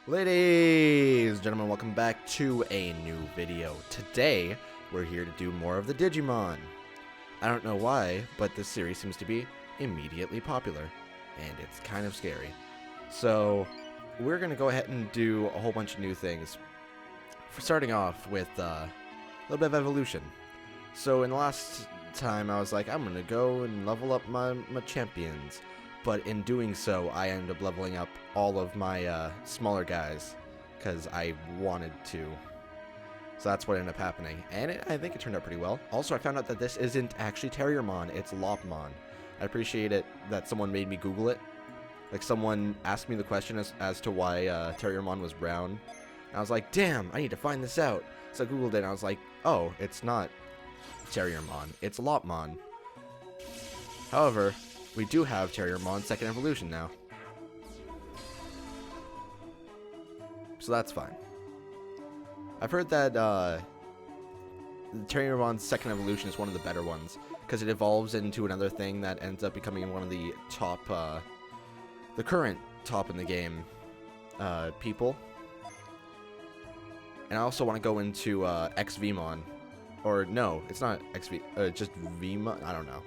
Ladies and gentlemen, welcome back to a new video. Today, we're here to do more of the Digimon. I don't know why, but this series seems to be immediately popular, and it's kind of scary. So, we're going to go ahead and do a whole bunch of new things. For starting off with a little bit of evolution. So, in the last time, I was like, I'm going to go and level up my champions. But in doing so, I ended up leveling up all of my smaller guys, because I wanted to. So that's what ended up happening, and I think it turned out pretty well. Also, I found out that this isn't actually Terriermon, it's Lopmon. I appreciate it that someone made me Google it. Like, someone asked me the question as to why Terriermon was brown. And I was like, damn, I need to find this out. So I Googled it, and I was like, oh, it's not Terriermon, it's Lopmon. However, we do have Terriermon's second evolution now. So that's fine. I've heard that Terriermon's second evolution is one of the better ones, because it evolves into another thing that ends up becoming one of the top, the current top in the game people. And I also want to go into XVmon. Or no, it's not XV, just Vmon, I don't know.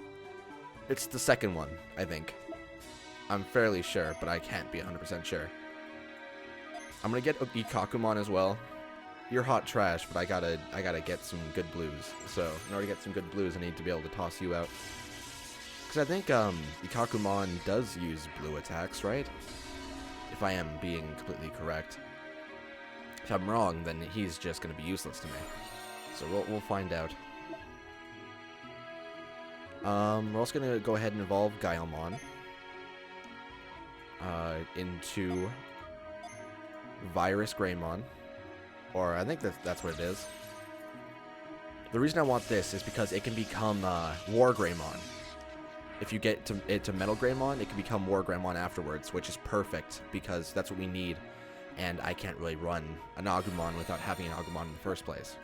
It's the second one, I think. I'm fairly sure, but I can't be 100% sure. I'm gonna get Ikakumon as well. You're hot trash, but I gotta get some good blues. So in order to get some good blues, I need to be able to toss you out. Because I think Ikakumon does use blue attacks, right? If I am being completely correct. If I'm wrong, then he's just gonna be useless to me. So we'll find out. We're also going to go ahead and evolve Gaelmon into VirusGreymon, or I think that's what it is. The reason I want this is because it can become Wargreymon. If you get it to Metal Greymon, it can become Wargreymon afterwards, which is perfect because that's what we need, and I can't really run an Agumon without having an Agumon in the first place.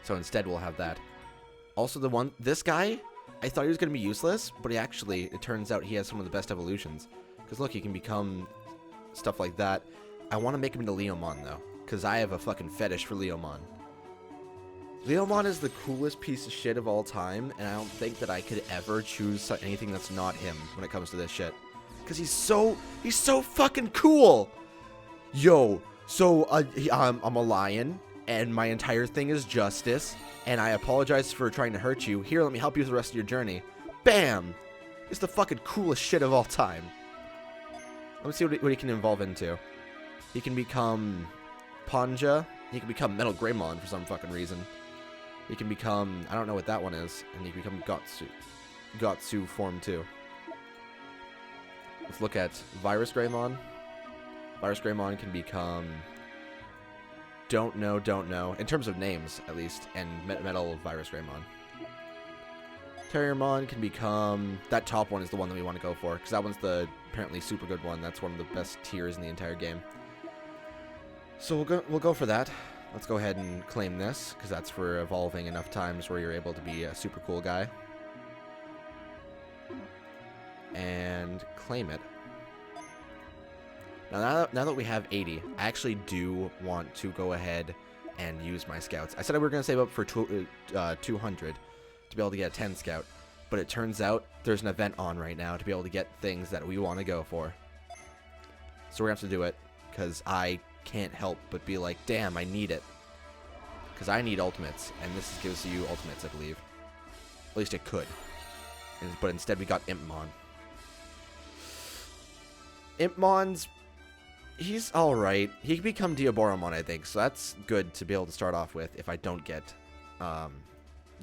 So instead we'll have that. Also, this guy, I thought he was going to be useless, but it turns out he has some of the best evolutions. Because look, he can become stuff like that. I want to make him into Leomon, though, because I have a fucking fetish for Leomon. Leomon is the coolest piece of shit of all time, and I don't think that I could ever choose anything that's not him when it comes to this shit. Because he's so fucking cool! Yo, so, I'm a lion, and my entire thing is justice. And I apologize for trying to hurt you. Here, let me help you with the rest of your journey. Bam! It's the fucking coolest shit of all time. Let me see what he can evolve into. He can become Panja. He can become Metal Greymon for some fucking reason. He can become, I don't know what that one is. And he can become Gotsu. Gotsu form 2. Let's look at VirusGreymon. VirusGreymon can become... Don't know. In terms of names, at least. And Metal VirusGreymon. Terriermon can become... That top one is the one that we want to go for. Because that one's the apparently super good one. That's one of the best tiers in the entire game. So we'll go for that. Let's go ahead and claim this. Because that's for evolving enough times where you're able to be a super cool guy. And claim it. Now that we have 80, I actually do want to go ahead and use my scouts. I said we were going to save up for 200 to be able to get a 10 scout, but it turns out there's an event on right now to be able to get things that we want to go for. So we're going to have to do it, because I can't help but be like, damn, I need it. Because I need ultimates, and this gives you ultimates, I believe. At least it could. But instead we got Impmon. Impmon's... He's alright. He can become Diaboromon, I think, so that's good to be able to start off with if I don't get the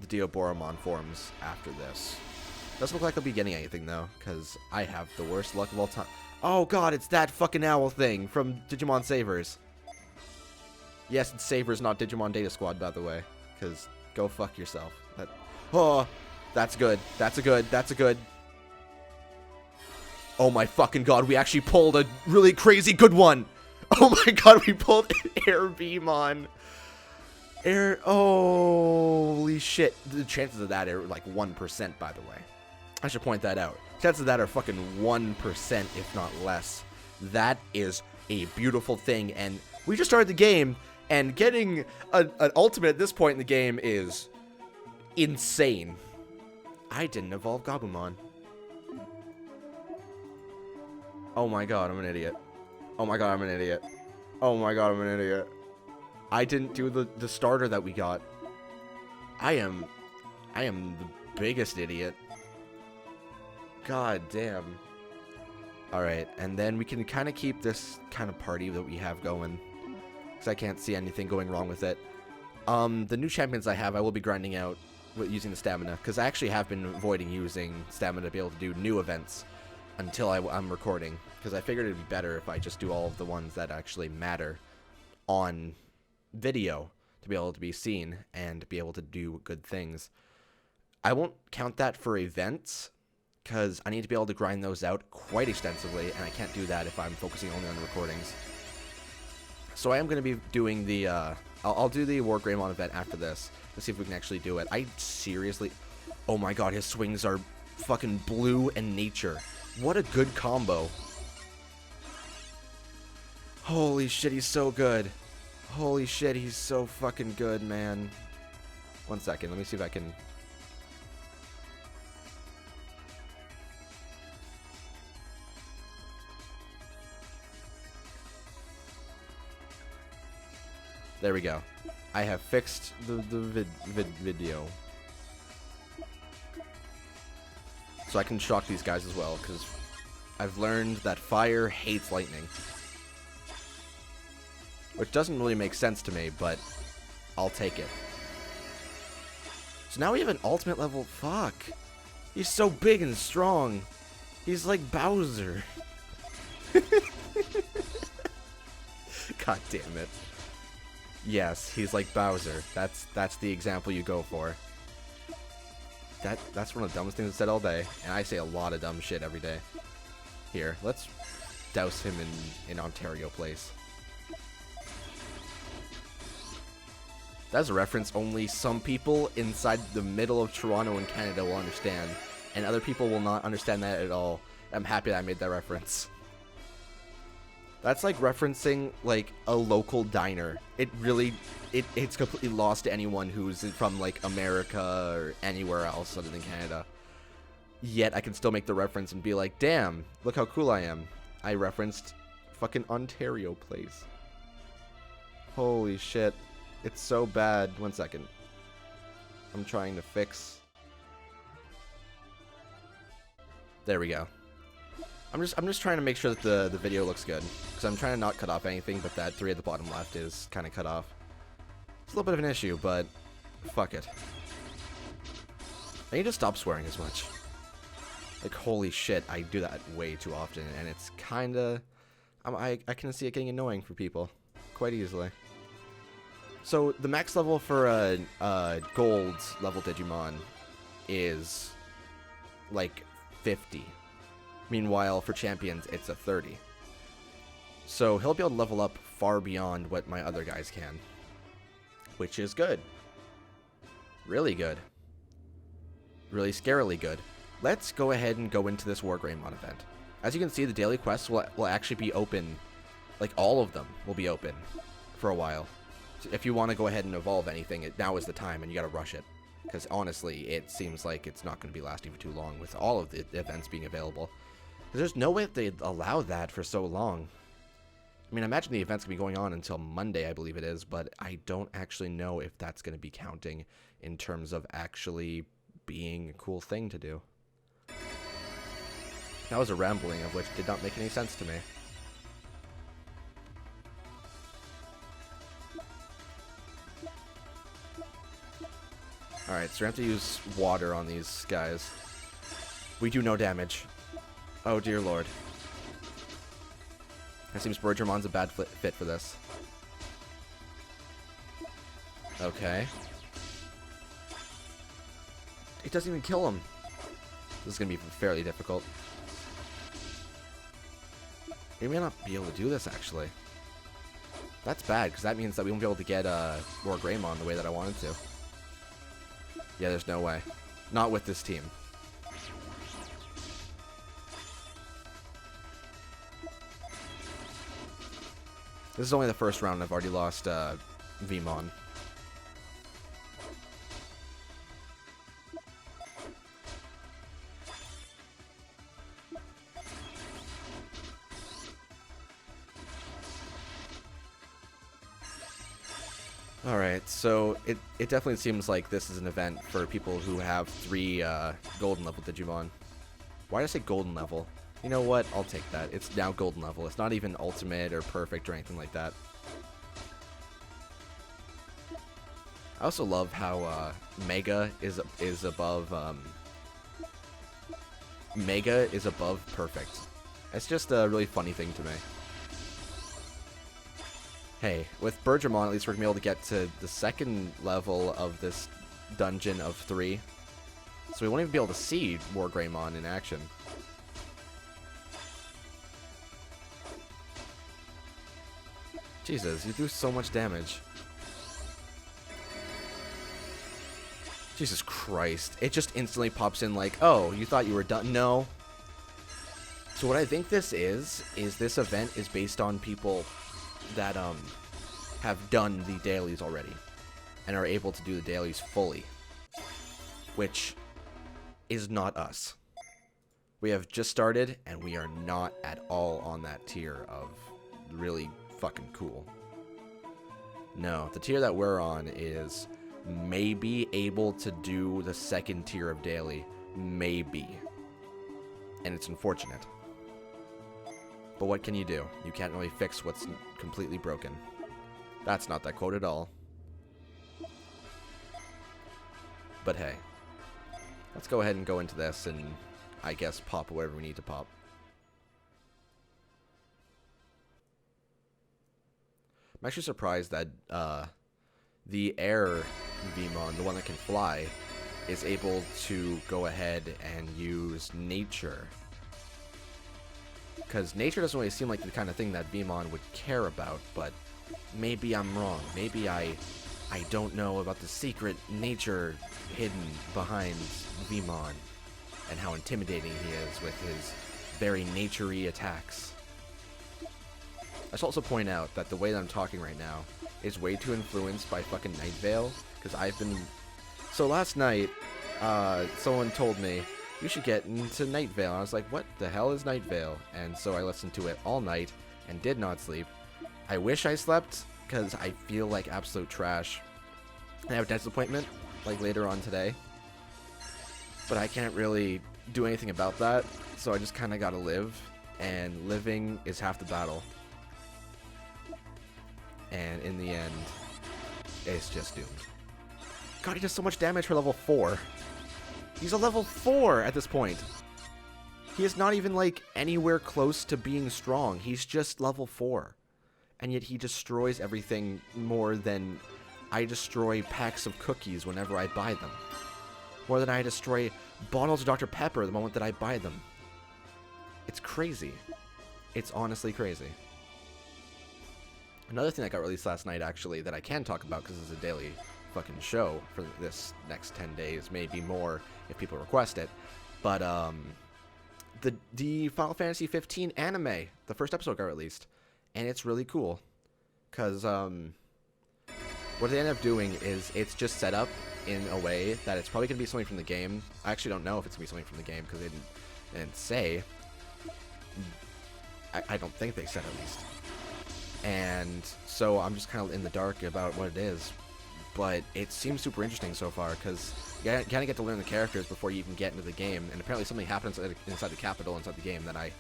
Diaboromon forms after this. Doesn't look like I'll be getting anything, though, because I have the worst luck of all time. Oh god, it's that fucking owl thing from Digimon Savers. Yes, it's Savers, not Digimon Data Squad, by the way, because go fuck yourself. Oh, that's good. That's a good. Oh my fucking god, we actually pulled a really crazy good one! Oh my god, we pulled Airbemon! Holy shit. The chances of that are like 1%, by the way. I should point that out. Chances of that are fucking 1%, if not less. That is a beautiful thing, and we just started the game, and getting an ultimate at this point in the game is insane. I didn't evolve Gabumon. Oh my god, I'm an idiot. Oh my god, I'm an idiot. Oh my god, I'm an idiot. I didn't do the starter that we got. I am the biggest idiot. God damn. Alright, and then we can kind of keep this kind of party that we have going, because I can't see anything going wrong with it. The new champions I have, I will be grinding out with using the stamina, because I actually have been avoiding using stamina to be able to do new events until I'm recording, because I figured it'd be better if I just do all of the ones that actually matter on video to be able to be seen and be able to do good things. I won't count that for events, because I need to be able to grind those out quite extensively, and I can't do that if I'm focusing only on the recordings. So I am going to be doing the, I'll do the Wargreymon event after this, to see if we can actually do it. I seriously, oh my god, his swings are fucking blue and nature. What a good combo. Holy shit, he's so good. Holy shit, he's so fucking good, man. 1 second, let me see if I can... There we go. I have fixed the video. So I can shock these guys as well, because I've learned that fire hates lightning. Which doesn't really make sense to me, but I'll take it. So now we have an ultimate level. Fuck. He's so big and strong. He's like Bowser. God damn it. Yes, he's like Bowser. That's the example you go for. That's one of the dumbest things I've said all day, and I say a lot of dumb shit every day. Here, let's douse him in Ontario Place. That's a reference only some people inside the middle of Toronto and Canada will understand, and other people will not understand that at all. I'm happy that I made that reference. That's like referencing like a local diner. It really, it's completely lost to anyone who's from like America or anywhere else other than Canada. Yet I can still make the reference and be like, damn, look how cool I am. I referenced fucking Ontario Place. Holy shit. It's so bad. 1 second. I'm trying to fix. There we go. I'm just trying to make sure that the video looks good, because I'm trying to not cut off anything, but that 3 at the bottom left is kind of cut off. It's a little bit of an issue, but fuck it. I need to stop swearing as much. Like, holy shit, I do that way too often, and it's kind of... I can see it getting annoying for people quite easily. So, the max level for a gold level Digimon is like 50. Meanwhile, for champions, it's a 30. So he'll be able to level up far beyond what my other guys can. Which is good. Really good. Really scarily good. Let's go ahead and go into this Wargreymon event. As you can see, the daily quests will actually be open. Like, all of them will be open for a while. So if you want to go ahead and evolve anything, now is the time, and you gotta rush it. Because honestly, it seems like it's not going to be lasting for too long with all of the events being available. There's no way that they'd allow that for so long. I mean, I imagine the event's going to be going on until Monday, I believe it is, but I don't actually know if that's going to be counting in terms of actually being a cool thing to do. That was a rambling of which did not make any sense to me. Alright, so we have to use water on these guys. We do no damage. Oh dear lord. It seems VirusGreymon's a bad fit for this. Okay. It doesn't even kill him. This is going to be fairly difficult. We may not be able to do this, actually. That's bad, because that means that we won't be able to get Wargreymon the way that I wanted to. Yeah, there's no way. Not with this team. This is only the first round. I've already lost Vmon. Alright, so it definitely seems like this is an event for people who have 3 golden level Digimon. Why did I say golden level? You know what? I'll take that. It's now golden level. It's not even ultimate or perfect or anything like that. I also love how Mega is above Mega is above perfect. It's just a really funny thing to me. Hey, with VirusGreymon, at least we're going to be able to get to the 2nd level of this dungeon of 3. So we won't even be able to see Wargreymon in action. Jesus, you do so much damage. Jesus Christ. It just instantly pops in like, oh, you thought you were done? No. So what I think this is this event is based on people that have done the dailies already and are able to do the dailies fully, which is not us. We have just started and we are not at all on that tier of really fucking cool. No, the tier that we're on is maybe able to do the 2nd tier of daily, maybe, and it's unfortunate. But what can you do? You can't really fix what's completely broken. That's not that quote at all. But hey. Let's go ahead and go into this and, I guess, pop whatever we need to pop. I'm actually surprised that the air Vmon, the one that can fly, is able to go ahead and use nature. Because nature doesn't really seem like the kind of thing that Vmon would care about, but maybe I'm wrong. Maybe I don't know about the secret nature hidden behind Vmon and how intimidating he is with his very nature-y attacks. I should also point out that the way that I'm talking right now is way too influenced by fucking Night Vale, because I've been... So last night, someone told me, you should get into Night Vale. I was like, what the hell is Night Vale? And so I listened to it all night and did not sleep. I wish I slept, because I feel like absolute trash. I have a dentist appointment, like, later on today. But I can't really do anything about that, so I just kind of gotta live. And living is half the battle. And in the end, it's just doomed. God, he does so much damage for level 4. He's a level 4 at this point. He is not even, like, anywhere close to being strong. He's just level 4. And yet he destroys everything more than I destroy packs of cookies whenever I buy them. More than I destroy bottles of Dr. Pepper the moment that I buy them. It's crazy. It's honestly crazy. Another thing that got released last night, actually, that I can talk about because it's a daily fucking show for this next 10 days, maybe more if people request it. But the Final Fantasy 15 anime, the first episode got released, and it's really cool because what they end up doing is it's just set up in a way that it's probably gonna be something from the game. I actually don't know if it's gonna be something from the game because they didn't say. I don't think they said at least. And so I'm just kind of in the dark about what it is. But it seems super interesting so far, because you kind of get to learn the characters before you even get into the game. And apparently something happens inside the capital, inside the game, that I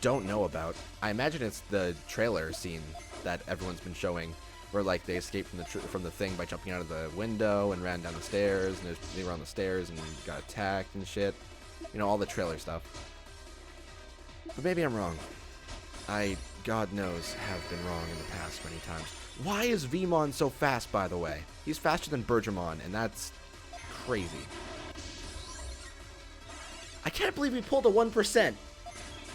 don't know about. I imagine it's the trailer scene that everyone's been showing, where like they escaped from the thing by jumping out of the window and ran down the stairs, and they were on the stairs and got attacked and shit. You know, all the trailer stuff. But maybe I'm wrong. I, God knows, have been wrong in the past many times. Why is Vmon so fast, by the way? He's faster than VirusGreymon, and that's crazy. I can't believe we pulled a 1%.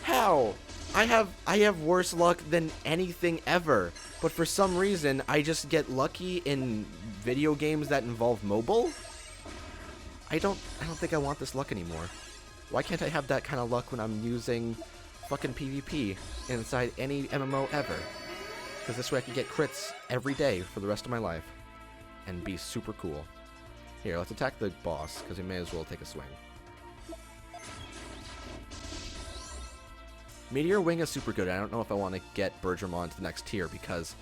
How? I have worse luck than anything ever, but for some reason, I just get lucky in video games that involve mobile? I don't think I want this luck anymore. Why can't I have that kind of luck when I'm using fucking PvP inside any MMO ever? Because this way I can get crits every day for the rest of my life. And be super cool. Here, let's attack the boss, because we may as well take a swing. Meteor Wing is super good. I don't know if I want to get VirusGreymon to the next tier, because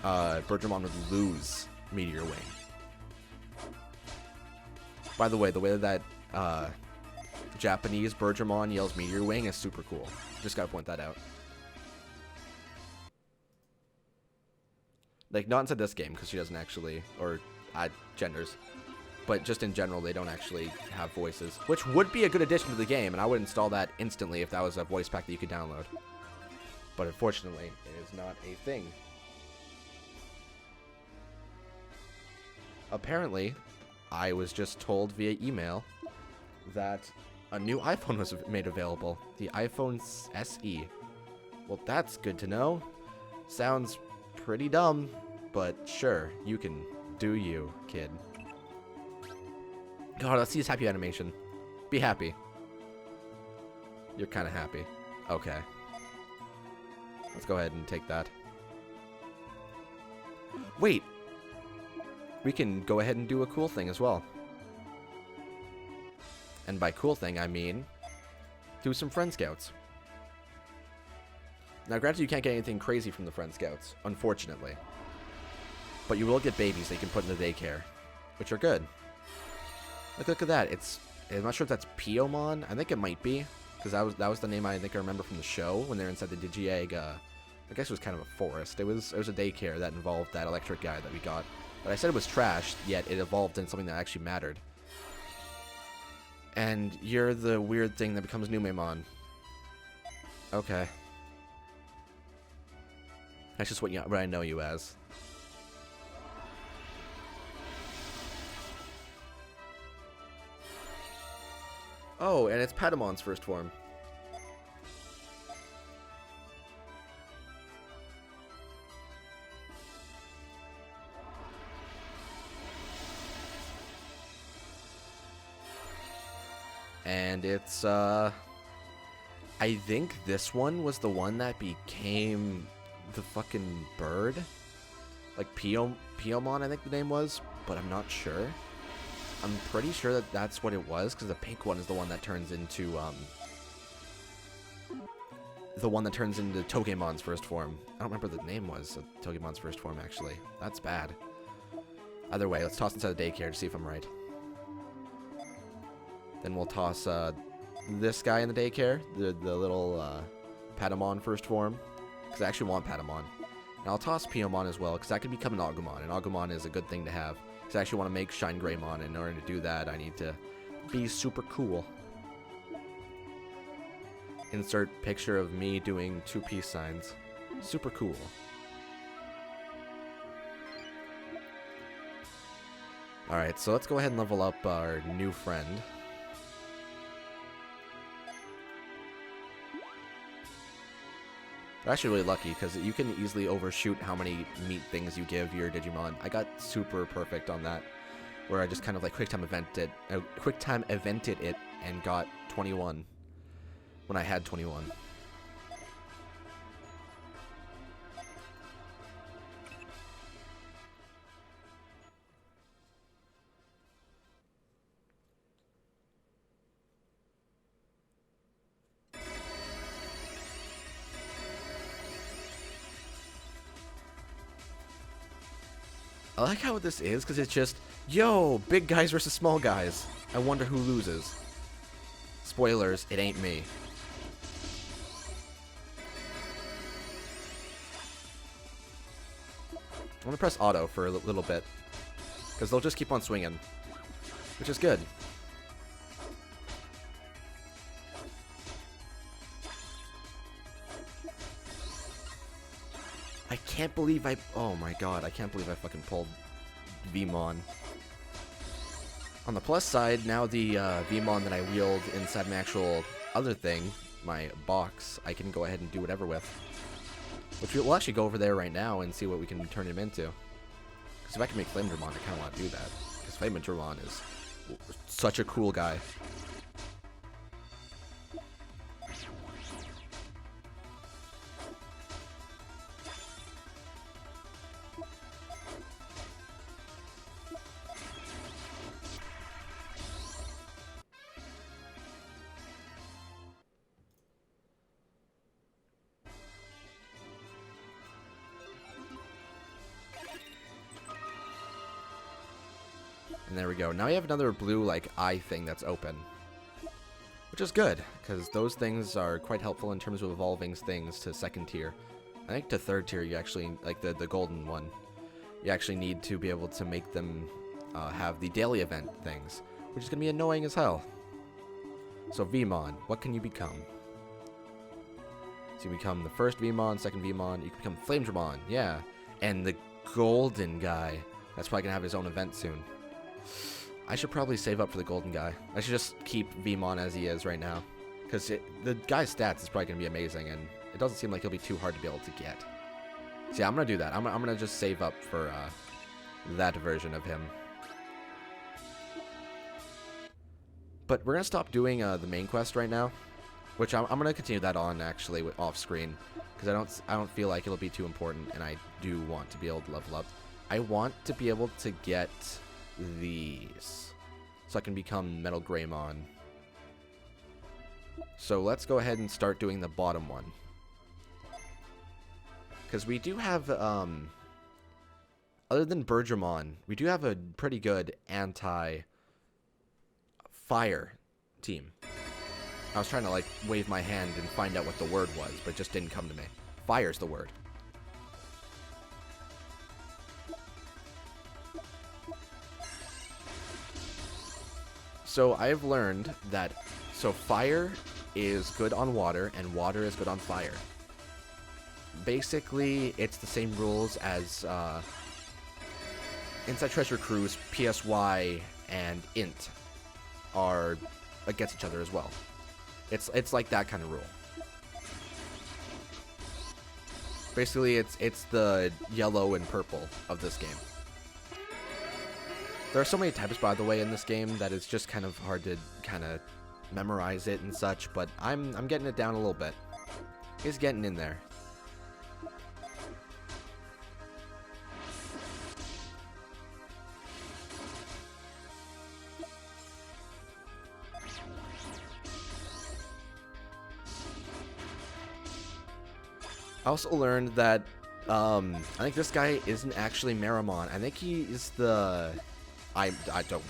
VirusGreymon would lose Meteor Wing. By the way that Japanese VirusGreymon yells Meteor Wing is super cool. Just gotta point that out. Like, not inside this game, because she doesn't actually, or genders. But just in general, they don't actually have voices. Which would be a good addition to the game, and I would install that instantly if that was a voice pack that you could download. But unfortunately, it is not a thing. Apparently, I was just told via email that a new iPhone was made available. The iPhone SE. Well, that's good to know. Sounds pretty dumb, but sure, you can do you, kid. God, let's see his happy animation. Be happy. You're kind of happy. Okay. Let's go ahead and take that. Wait! We can go ahead and do a cool thing as well. And by cool thing, I mean do some Friend Scouts. Now, granted, you can't get anything crazy from the Friend Scouts, unfortunately. But you will get babies that you can put in the daycare, which are good. Look at that. I'm not sure if that's Piomon. I think it might be, because that was the name I think I remember from the show when they were inside the Digi-Egg. I guess it was kind of a forest. It was a daycare that involved that electric guy that we got. But I said it was trash, yet it evolved into something that actually mattered. And you're the weird thing that becomes Numemon. Okay. That's just what I know you as. Oh, and it's Patamon's first form. And it's, I think this one was the one that became the fucking bird. Like, Piomon, I think the name was, but I'm not sure. I'm pretty sure that that's what it was, because the pink one is the one that turns into, Togemon's first form. I don't remember what the name was of Togemon's first form, actually. That's bad. Either way, let's toss inside the daycare to see if I'm right. Then we'll toss, this guy in the daycare, the little, Patamon first form, because I actually want Patamon. And I'll toss Piomon as well, because that can become an Agumon, and Agumon is a good thing to have. Because I actually want to make Shine Greymon, and in order to do that, I need to be super cool. Insert picture of me doing 2 peace signs. Super cool. Alright, so let's go ahead and level up our new friend. We're actually really lucky, because you can easily overshoot how many meat things you give your Digimon. I got super perfect on that, where I just kind of like quick time evented it and got 21 when I had 21. I like how this is, because it's just, yo, big guys versus small guys. I wonder who loses. Spoilers, it ain't me. I'm going to press auto for a little bit, because they'll just keep on swinging, which is good. I can't believe oh my god, I can't believe I fucking pulled Vmon. On the plus side, now the Vmon that I wield inside my actual other thing, my box, I can go ahead and do whatever with. Which we'll actually go over there right now and see what we can turn him into. Because if I can make Flame Dramon, I kind of want to do that. Because Flame Dramon is such a cool guy. And there we go. Now we have another blue, like, eye thing that's open. Which is good, because those things are quite helpful in terms of evolving things to second tier. I think to third tier, you actually, like the golden one, you actually need to be able to make them have the daily event things, which is going to be annoying as hell. So Vmon, what can you become? So you become the first Vmon, second Vmon, you can become Flamedramon, yeah. And the golden guy, that's probably going to have his own event soon. I should probably save up for the golden guy. I should just keep Vmon as he is right now. Because the guy's stats is probably going to be amazing, and it doesn't seem like he'll be too hard to be able to get. So yeah, I'm going to do that. I'm going to just save up for that version of him. But we're going to stop doing the main quest right now. Which I'm going to continue that on, actually, off screen. Because I don't feel like it'll be too important, and I do want to be able to level up. I want to be able to get these. So I can become Metal Greymon. So let's go ahead and start doing the bottom one. Because we do have, other than Bergermon, we do have a pretty good anti-fire team. I was trying to, like, wave my hand and find out what the word was, but it just didn't come to me. Fire's the word. So I've learned that, so fire is good on water, and water is good on fire. Basically, it's the same rules as Inside Treasure Cruise, PSY, and Int are against each other as well. It's like that kind of rule. Basically, it's the yellow and purple of this game. There are so many types, by the way, in this game that it's just kind of hard to kind of memorize it and such, but I'm getting it down a little bit. It's getting in there. I also learned that I think this guy isn't actually Meramon. I think he is the I don't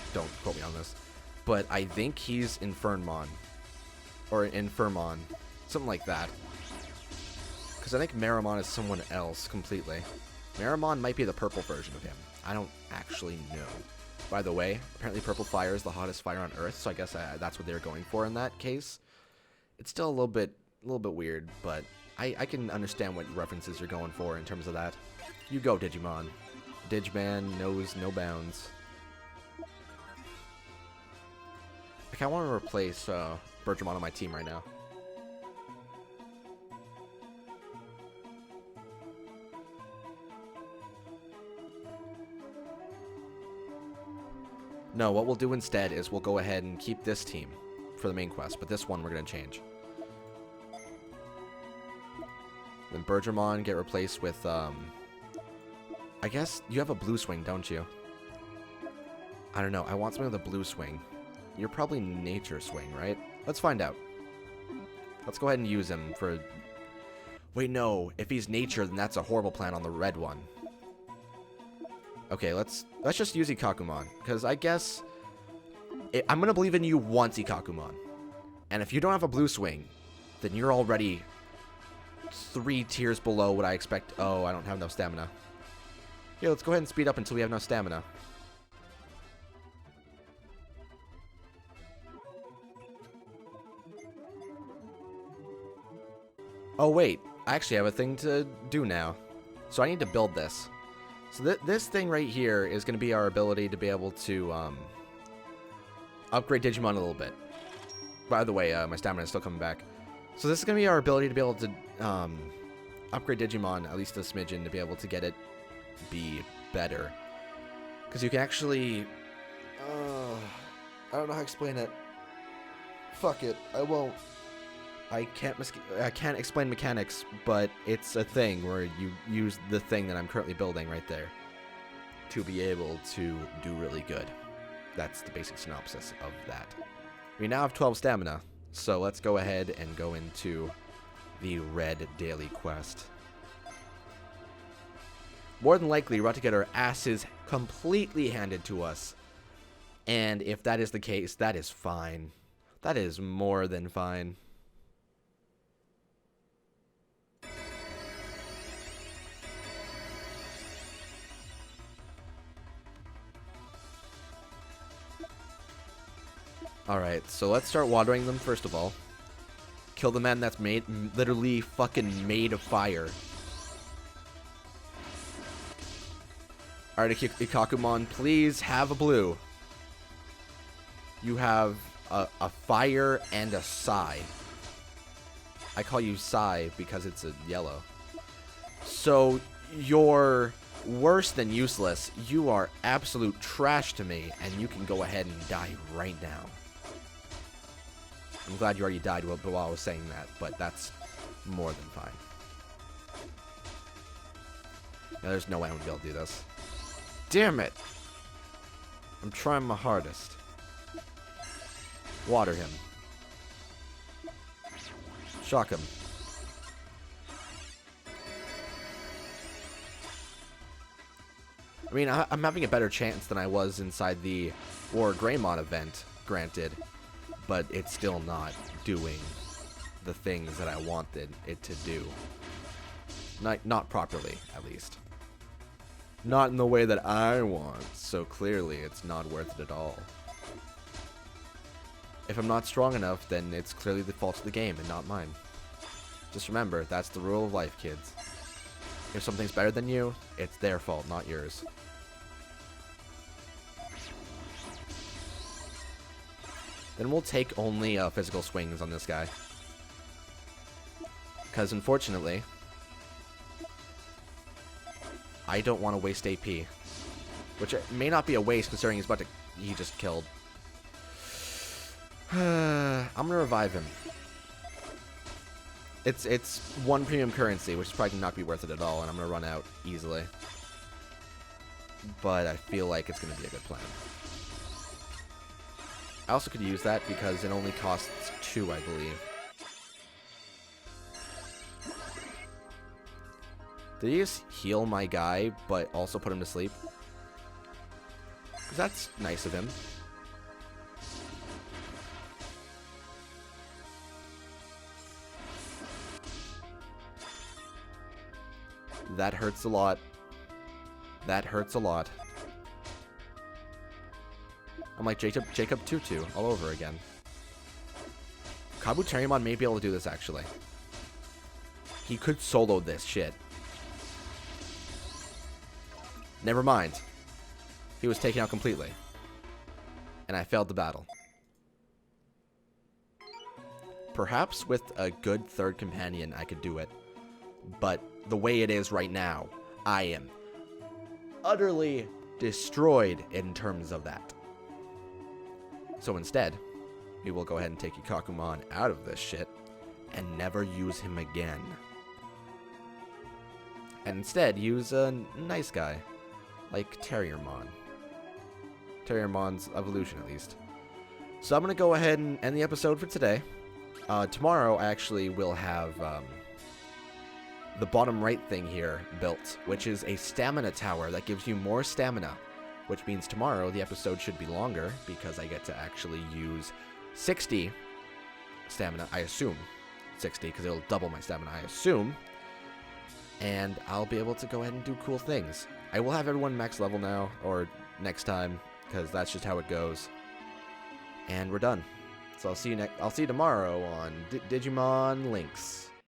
quote me on this, but I think he's Infernmon or Infirmon, something like that. Because I think Meramon is someone else completely. Meramon might be the purple version of him. I don't actually know. By the way, apparently purple fire is the hottest fire on Earth, so I guess that's what they're going for in that case. It's still a little bit weird, but I can understand what references you're going for in terms of that. You go, Digimon. Digimon knows no bounds. I kind of want to replace Bergermon on my team right now. No, what we'll do instead is we'll go ahead and keep this team for the main quest, but this one we're going to change. Then Bergermon get replaced with, I guess you have a blue swing, don't you? I don't know. I want something with a blue swing. You're probably nature swing, right? Let's find out. Let's go ahead and use him for... Wait, no. If he's nature, then that's a horrible plan on the red one. Okay, let's just use Ikakumon. Because I guess... I'm going to believe in you once, Ikakumon. And if you don't have a blue swing, then you're already 3 tiers below what I expect. Oh, I don't have enough stamina. Yeah, let's go ahead and speed up until we have enough stamina. Oh, wait. I actually have a thing to do now. So I need to build this. So this thing right here is going to be our ability to be able to upgrade Digimon a little bit. By the way, my stamina is still coming back. So this is going to be our ability to be able to upgrade Digimon, at least a smidgen, to be able to get it be better. Because you can actually... I don't know how to explain it. Fuck it, I won't. I can't explain mechanics, but it's a thing where you use the thing that I'm currently building right there to be able to do really good. That's the basic synopsis of that. We now have 12 stamina, so let's go ahead and go into the red daily quest. More than likely, we're about to get our asses completely handed to us And if that is the case, that is fine. That is more than fine. Alright, so let's start watering them first of all. Kill the man that's literally fucking made of fire. Alright, Ikakumon, please have a blue. You have a fire and a Psy. I call you Psy because it's a yellow. So, you're worse than useless. You are absolute trash to me, and you can go ahead and die right now. I'm glad you already died while I was saying that, but that's more than fine. Now, there's no way I'm going to be able to do this. Damn it! I'm trying my hardest. Water him. Shock him. I mean, I'm having a better chance than I was inside the Wargreymon event, granted. But it's still not doing the things that I wanted it to do. Not properly, at least. Not in the way that I want, so clearly it's not worth it at all. If I'm not strong enough, then it's clearly the fault of the game and not mine. Just remember, that's the rule of life, kids. If something's better than you, it's their fault, not yours. Then we'll take only physical swings on this guy. Because unfortunately, I don't want to waste AP. Which may not be a waste considering he just killed. I'm going to revive him. It's 1 premium currency, which is probably not be worth it at all, and I'm going to run out easily. But I feel like it's going to be a good plan. I also could use that because it only costs 2, I believe. Did he just heal my guy, but also put him to sleep? Because that's nice of him. That hurts a lot. That hurts a lot. I'm like Jacob Tutu all over again. Kabuterimon may be able to do this, actually. He could solo this shit. Never mind. He was taken out completely. And I failed the battle. Perhaps with a good third companion, I could do it. But the way it is right now, I am utterly destroyed in terms of that. So instead, we will go ahead and take Ikakumon out of this shit and never use him again. And instead, use a nice guy, like Terriermon. Terriermon's evolution, at least. So I'm going to go ahead and end the episode for today. Tomorrow, I actually will have the bottom right thing here built, which is a stamina tower that gives you more stamina. Which means tomorrow the episode should be longer because I get to actually use 60 stamina. I assume 60 because it'll double my stamina, I assume. And I'll be able to go ahead and do cool things. I will have everyone max level now, or next time, because that's just how it goes. And we're done. So I'll see you tomorrow on Digimon Linkz.